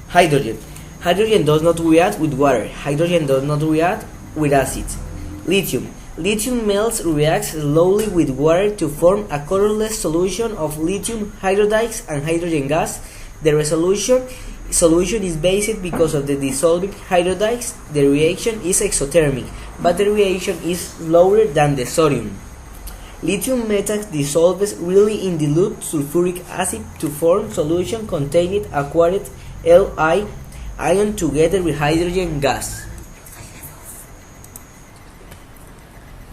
Hydrogen. Hydrogen does not react with water. Hydrogen does not react with acid. Lithium. Lithium melts reacts slowly with water to form a colorless solution of lithium hydrides and hydrogen gas. The solution is based because of the dissolving hydrides. The reaction is exothermic, but the reaction is lower than the sodium. Lithium metal dissolves really in dilute sulfuric acid to form solution containing aquated Li ion together with hydrogen gas.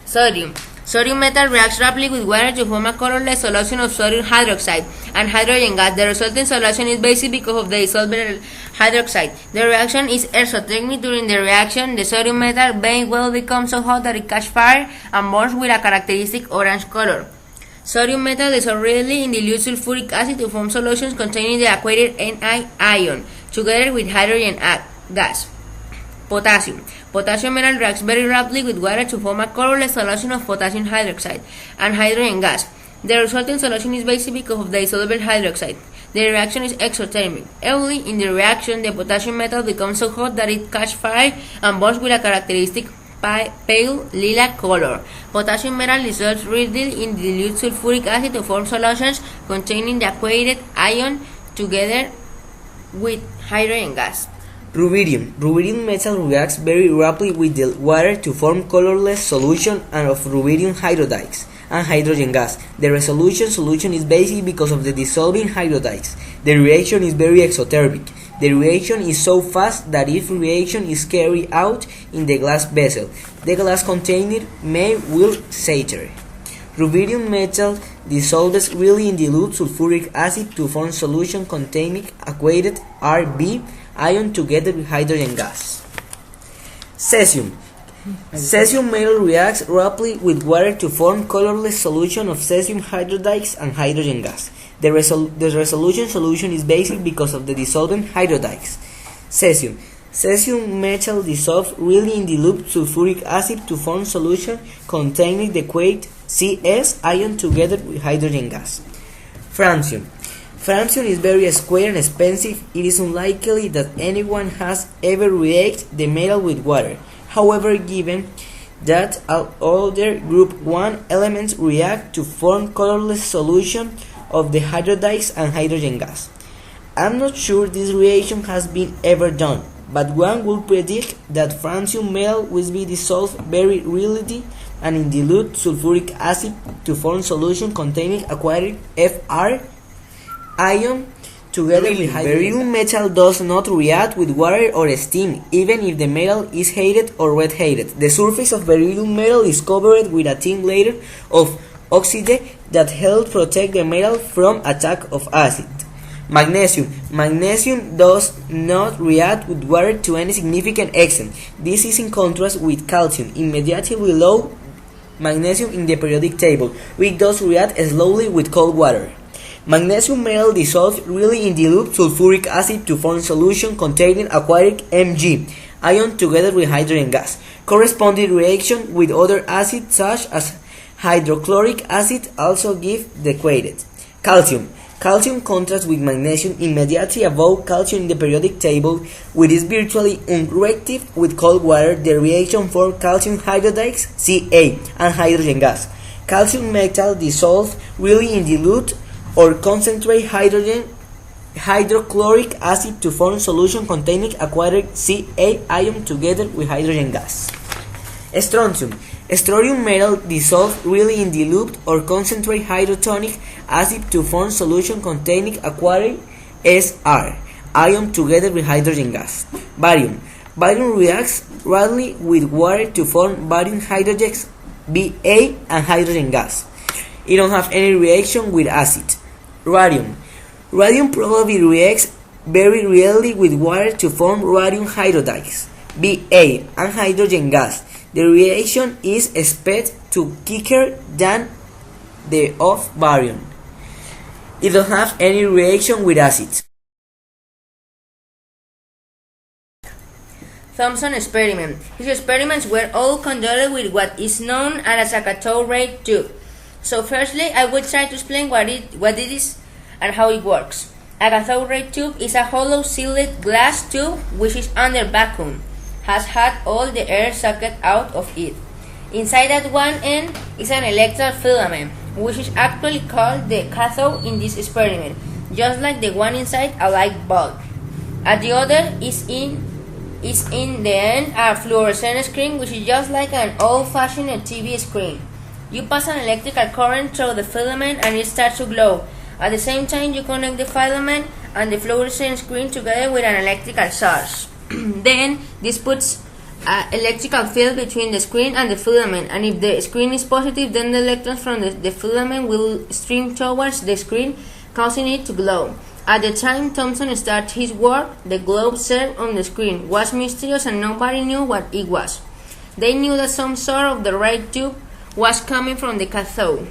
Sodium. Sodium metal reacts rapidly with water to form a colorless solution of sodium hydroxide and hydrogen gas. The resulting solution is basic because of the dissolved hydroxide. The reaction is exothermic. During the reaction, the sodium metal may well become so hot that it catches fire and burns with a characteristic orange color. Sodium metal dissolves readily in dilute sulfuric acid to form solutions containing the aquated Ni ion together with hydrogen gas. Potassium. Potassium metal reacts very rapidly with water to form a colorless solution of potassium hydroxide and hydrogen gas. The resulting solution is basic because of the dissolved hydroxide. The reaction is exothermic. Early in the reaction, the potassium metal becomes so hot that it catches fire and burns with a characteristic pale lilac color. Potassium metal dissolves readily in dilute sulfuric acid to form solutions containing the aquated ion together with hydrogen gas. Rubidium. Rubidium metal reacts very rapidly with the water to form colorless solution of rubidium hydrides and hydrogen gas. The solution is basic because of the dissolving hydrides. The reaction is very exothermic. The reaction is so fast that if reaction is carried out in the glass vessel, the glass container will shatter. Rubidium metal dissolves really in dilute sulfuric acid to form solution containing aquated Rb ion together with hydrogen gas. Cesium. Cesium metal reacts rapidly with water to form colorless solution of cesium hydrides and hydrogen gas. The resolution solution is basic because of the dissolvent hydrides. Cesium metal dissolves really in dilute sulfuric acid to form solution containing the aquated Cs ion together with hydrogen gas. Francium. Francium is very square and expensive. It is unlikely that anyone has ever reacted the metal with water. However, given that all other group 1 elements react to form colorless solution of the hydrides and hydrogen gas. I'm not sure this reaction has been ever done, but one would predict that francium metal will be dissolved very readily and in dilute sulfuric acid to form solution containing aquated Fr ion together with hydrogen. Beryllium metal does not react with water or steam, even if the metal is heated or red-heated. The surface of beryllium metal is covered with a thin layer of oxide that helps protect the metal from attack of acid. Magnesium. Magnesium does not react with water to any significant extent. This is in contrast with calcium, immediately below magnesium in the periodic table, which does react slowly with cold water. Magnesium metal dissolves really in dilute sulfuric acid to form solution containing aquatic Mg ion together with hydrogen gas. Corresponding reaction with other acids such as hydrochloric acid also give the equated. Calcium. Calcium contrasts with magnesium immediately above calcium in the periodic table, which is virtually unreactive with cold water. The reaction forms calcium hydrides Ca and hydrogen gas. Calcium metal dissolves really in dilute or concentrate hydrochloric acid to form solution containing aquatic Ca ion together with hydrogen gas. Strontium. Strontium metal dissolves really in dilute or concentrate hydrotonic acid to form solution containing aquatic Sr ion together with hydrogen gas. Barium. Barium reacts rapidly with water to form barium hydrogens Ba and hydrogen gas. It don't have any reaction with acid. Radium. Radium probably reacts very readily with water to form radium hydrides Ba and hydrogen gas. The reaction is expected to quicker than the of barium. It does not have any reaction with acid. Thomson experiment. His experiments were all conducted with what is known as a cathode ray tube. So firstly, I will try to explain what it is and how it works. A cathode ray tube is a hollow sealed glass tube which is under vacuum, has had all the air sucked out of it. Inside at one end is an electrical filament, which is actually called the cathode in this experiment, just like the one inside a light bulb. At the other is in the end a fluorescent screen, which is just like an old-fashioned TV screen. You pass an electrical current through the filament and it starts to glow. At the same time, you connect the filament and the fluorescent screen together with an electrical source. Then this puts an electrical field between the screen and the filament, and if the screen is positive, then the electrons from the filament will stream towards the screen, causing it to glow. At the time Thomson started his work, the glow set on the screen was mysterious and nobody knew what it was. They knew that some sort of the ray tube was coming from the cathode,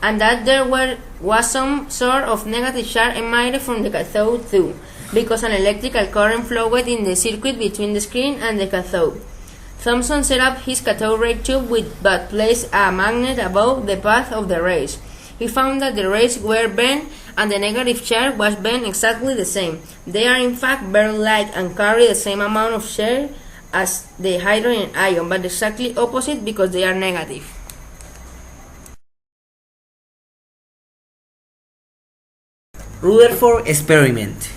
and that there was some sort of negative charge emitted from the cathode too, because an electrical current flowed in the circuit between the screen and the cathode. Thomson set up his cathode ray tube but placed a magnet above the path of the rays. He found that the rays were bent and the negative charge was bent exactly the same. They are in fact very light and carry the same amount of charge as the hydrogen ion, but exactly opposite because they are negative. Rutherford experiment.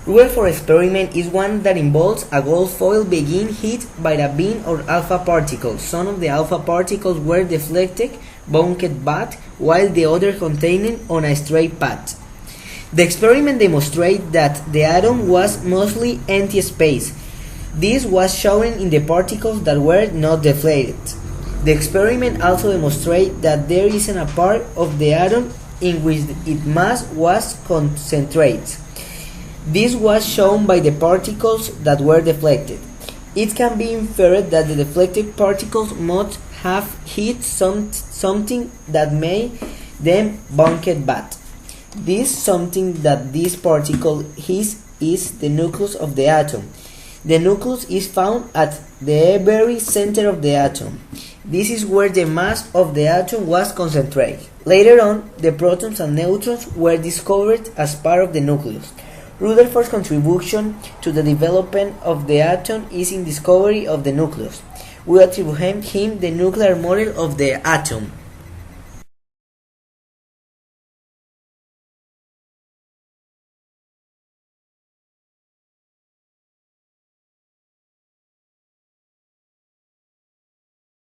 Rutherford experiment is one that involves a gold foil being hit by a beam or alpha particle. Some of the alpha particles were deflected, bounced back, while the other contained on a straight path. The experiment demonstrated that the atom was mostly empty space. This was shown in the particles that were not deflated. The experiment also demonstrated that there isn't a part of the atom in which its mass was concentrated. This was shown by the particles that were deflected. It can be inferred that the deflected particles must have hit something that made them bounce back. This something that this particle hits is the nucleus of the atom. The nucleus is found at the very center of the atom. This is where the mass of the atom was concentrated. Later on, the protons and neutrons were discovered as part of the nucleus. Rutherford's contribution to the development of the atom is in discovery of the nucleus. We attribute him the nuclear model of the atom.